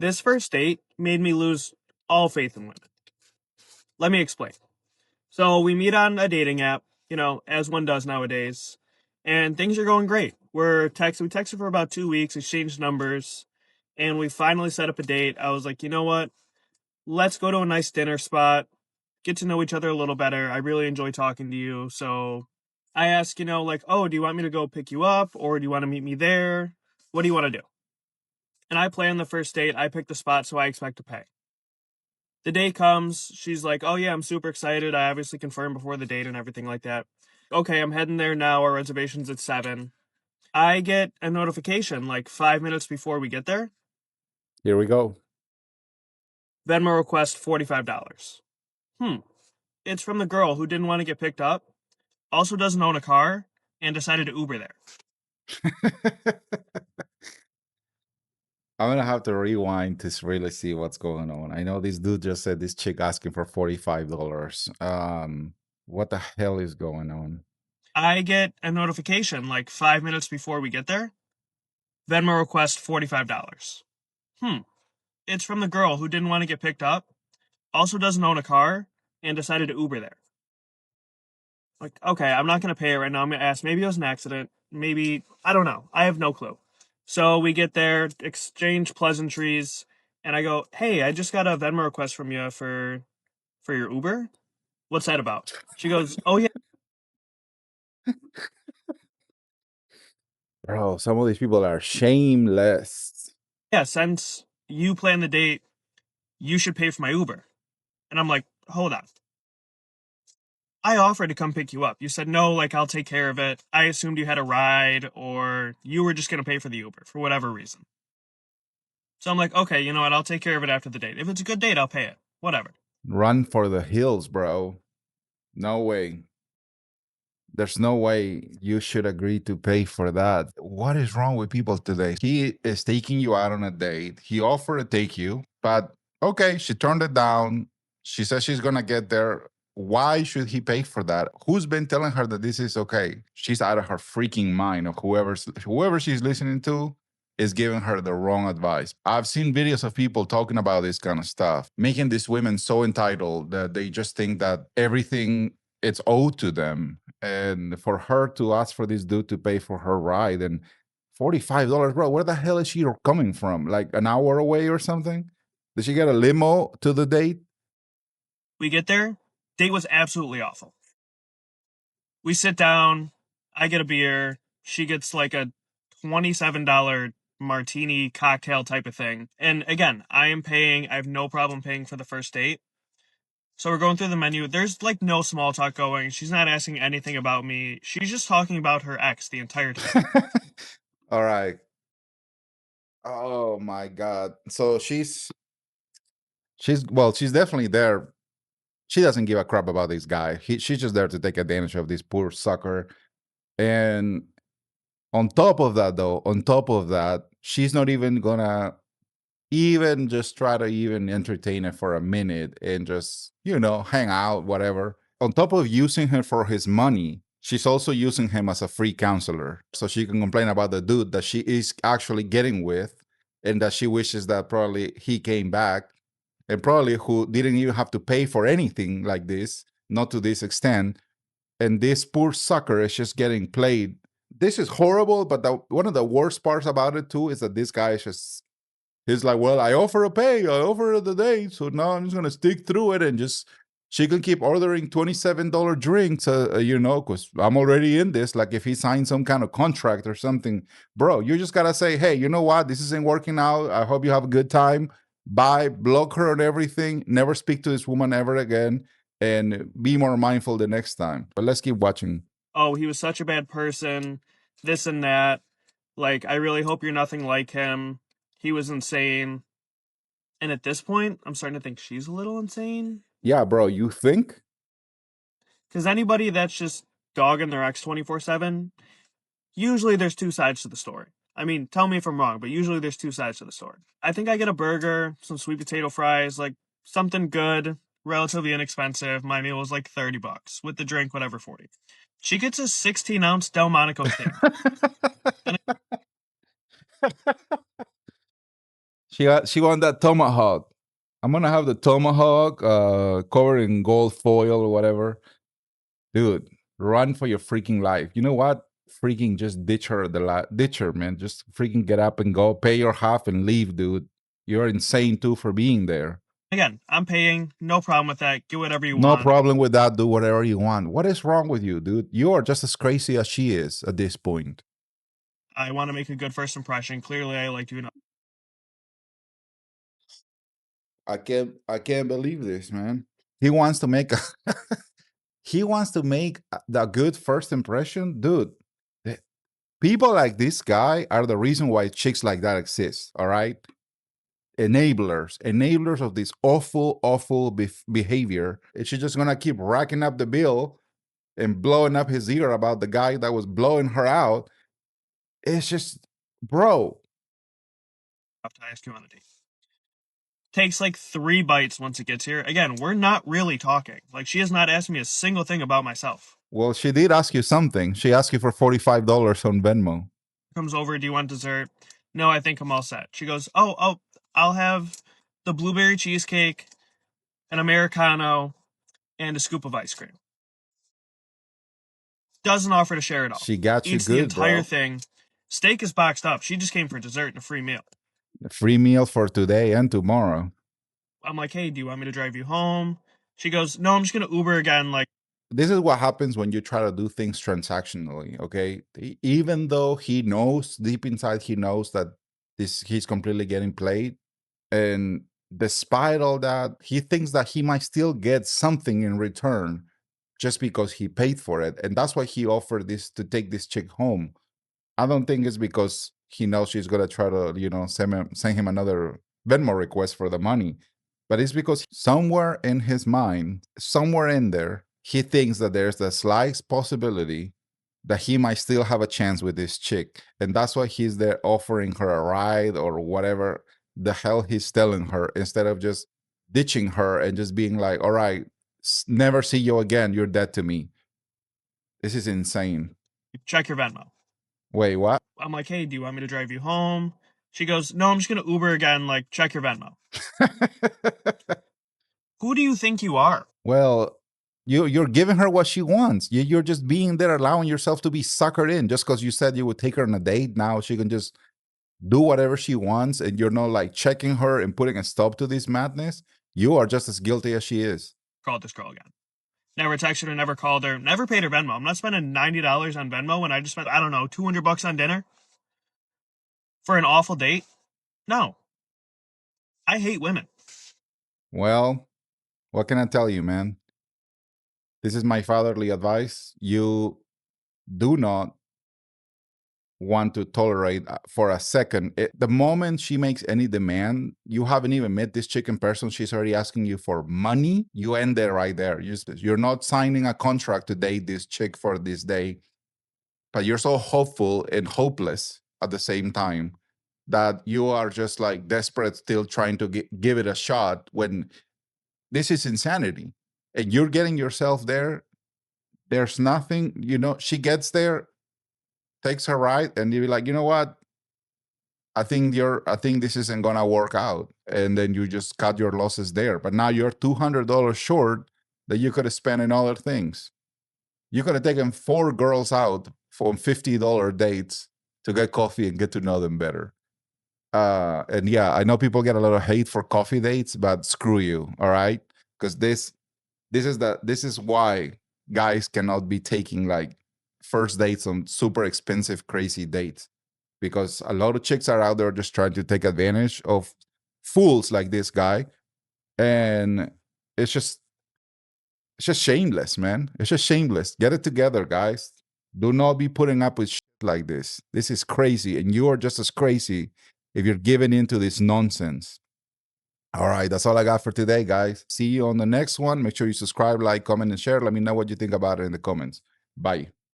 This first date made me lose all faith in women. Let me explain. So we meet on a dating app, as one does nowadays, and things are going great. We texted for about 2 weeks, exchanged numbers, and we finally set up a date. I was like, you know what? Let's go to a nice dinner spot, get to know each other a little better. I really enjoy talking to you. So I asked, like, oh, do you want me to go pick you up or do you want to meet me there? What do you want to do? And I plan the first date. I pick the spot, so I expect to pay. The day comes, she's like, oh yeah, I'm super excited. I obviously confirmed before the date and everything like that. Okay, I'm heading there now. Our reservation's at 7. I get a notification like 5 minutes before we get there. Here we go. Venmo request $45. Hmm. It's from the girl who didn't want to get picked up, also doesn't own a car, and decided to Uber there. I'm gonna have to rewind to really see what's going on. I know this dude just said this chick asking for $45. What the hell is going on? I get a notification like 5 minutes before we get there. Venmo request $45. Hmm. It's from the girl who didn't want to get picked up, also doesn't own a car, and decided to Uber there. Like, okay, I'm not going to pay it right now. I'm going to ask. Maybe it was an accident. Maybe, I don't know. I have no clue. So we get there, exchange pleasantries, and I go, hey, I just got a Venmo request from you for your Uber. What's that about? She goes, oh, yeah. Bro, some of these people are shameless. Yeah, since you planned the date, you should pay for my Uber. And I'm like, hold on. I offered to come pick you up. You said, no, like, I'll take care of it. I assumed you had a ride or you were just going to pay for the Uber for whatever reason. So I'm like, okay, you know what? I'll take care of it after the date. If it's a good date, I'll pay it. Whatever. Run for the hills, bro. No way. There's no way you should agree to pay for that. What is wrong with people today? He is taking you out on a date. He offered to take you, but okay, she turned it down. She says she's going to get there. Why should he pay for that? Who's been telling her that this is okay? She's out of her freaking mind, or whoever she's listening to is giving her the wrong advice. I've seen videos of people talking about this kind of stuff, making these women so entitled that they just think that everything it's owed to them, and for her to ask for this dude to pay for her ride and $45, bro, where the hell is she coming from? Like an hour away or something? Did she get a limo to the date? We get there. Date was absolutely awful. We sit down. I get a beer. She gets like a $27 martini cocktail type of thing. And again, I am paying. I have no problem paying for the first date. So we're going through the menu. There's like no small talk going. She's not asking anything about me. She's just talking about her ex the entire time. All right. Oh my god. So she's definitely there. She doesn't give a crap about this guy. She's just there to take advantage of this poor sucker. And on top of that, though, on top of that, she's not even gonna even just try to even entertain it for a minute and just, hang out, whatever. On top of using him for his money, she's also using him as a free counselor. So she can complain about the dude that she is actually getting with, and that she wishes that probably he came back, and probably who didn't even have to pay for anything like this, not to this extent. And this poor sucker is just getting played. This is horrible, but one of the worst parts about it too is that this guy is just, he's like, well, I offer a pay, I offer her the date, so now I'm just gonna stick through it and just she can keep ordering $27 drinks, because I'm already in this. Like if he signed some kind of contract or something, bro, you just gotta say, hey, you know what? This isn't working out. I hope you have a good time. Bye. Block her and everything. Never speak to this woman ever again, and be more mindful the next time. But let's keep watching. Oh, he was such a bad person. This and that. Like, I really hope you're nothing like him. He was insane. And at this point, I'm starting to think she's a little insane. Yeah, bro, you think? Because anybody that's just dogging their ex 24/7, usually there's two sides to the story. I mean, tell me if I'm wrong, but usually there's two sides to the story. I think I get a burger, some sweet potato fries, like something good, relatively inexpensive. My meal was like $30 with the drink, whatever, 40. She gets a 16-ounce Delmonico steak. And She want that tomahawk. I'm gonna have the tomahawk covered in gold foil or whatever. Dude, run for your freaking life. You know what? Freaking just ditch her ditch her, man. Just freaking get up and go. Pay your half and leave, dude. You're insane too for being there. Again, I'm paying. No problem with that. Get whatever you No want. problem with that. Do whatever you want. What is wrong with you, dude? You are just as crazy as she is at this point. I want to make a good first impression. Clearly, I like doing. I can't believe this, man. He wants to make a he wants to make the good first impression, dude. eh, People like this guy are the reason why chicks like that exist. All right, enablers of this awful behavior. And she's just gonna keep racking up the bill and blowing up his ear about the guy that was blowing her out. It's just, bro. Have to ask you on a date. Takes like 3 bites once it gets here. Again, we're not really talking. Like, she has not asked me a single thing about myself. Well, she did ask you something. She asked you for $45 on Venmo. Comes over, do you want dessert? No, I think I'm all set. She goes, oh, I'll have the blueberry cheesecake, an Americano, and a scoop of ice cream. Doesn't offer to share it all. She got you Eats the good, entire bro. thing. Steak is boxed up. She just came for dessert and a free meal. A free meal for today and tomorrow. I'm like, hey, do you want me to drive you home? She goes, no, I'm just gonna Uber again. Like, This is what happens when you try to do things transactionally, okay? Even though he knows deep inside, he knows that he's completely getting played. And despite all that, he thinks that he might still get something in return just because he paid for it. And that's why he offered this to take this chick home. I don't think it's because he knows she's gonna try to, send him another Venmo request for the money, but it's because somewhere in his mind, somewhere in there, he thinks that there's the slight possibility that he might still have a chance with this chick, and that's why he's there offering her a ride or whatever the hell he's telling her, instead of just ditching her and just being like, "All right, never see you again. You're dead to me." This is insane. check your Venmo. Wait, what? I'm like, hey, do you want me to drive you home? She goes, no, I'm just gonna Uber again. Like, check your Venmo. Who do you think you are? Well, you're giving her what she wants. You're just being there, allowing yourself to be suckered in. Just because you said you would take her on a date, now she can just do whatever she wants, and you're not like checking her and putting a stop to this madness. You are just as guilty as she is. Called this girl again. Never texted her, never called her, never paid her Venmo. I'm not spending $90 on Venmo when I just spent, I don't know, $200 on dinner for an awful date. No, I hate women. Well, what can I tell you, man? This is my fatherly advice. You do not want to tolerate for a second. The moment she makes any demand, you haven't even met this chick in person. She's already asking you for money. You end there right there. You're not signing a contract to date this chick for this day, but you're so hopeful and hopeless at the same time that you are just like desperate, still trying to give it a shot when this is insanity. And you're getting yourself there. There's nothing, she gets there, takes her ride, and you're like, you know what? I think this isn't gonna work out. And then you just cut your losses there. But now you're $200 short that you could have spent in other things. You could have taken 4 girls out for $50 dates to get coffee and get to know them better. And yeah, I know people get a lot of hate for coffee dates, but screw you, all right? Because this is why guys cannot be taking like first dates on super expensive, crazy dates, because a lot of chicks are out there just trying to take advantage of fools like this guy, and it's just it's just shameless, man. It's just shameless. Get it together, guys. Do not be putting up with shit like this. This is crazy, and you are just as crazy if you're giving into this nonsense. All right, that's all I got for today, guys. See you on the next one. Make sure you subscribe, like, comment, and share. Let me know what you think about it in the comments. Bye.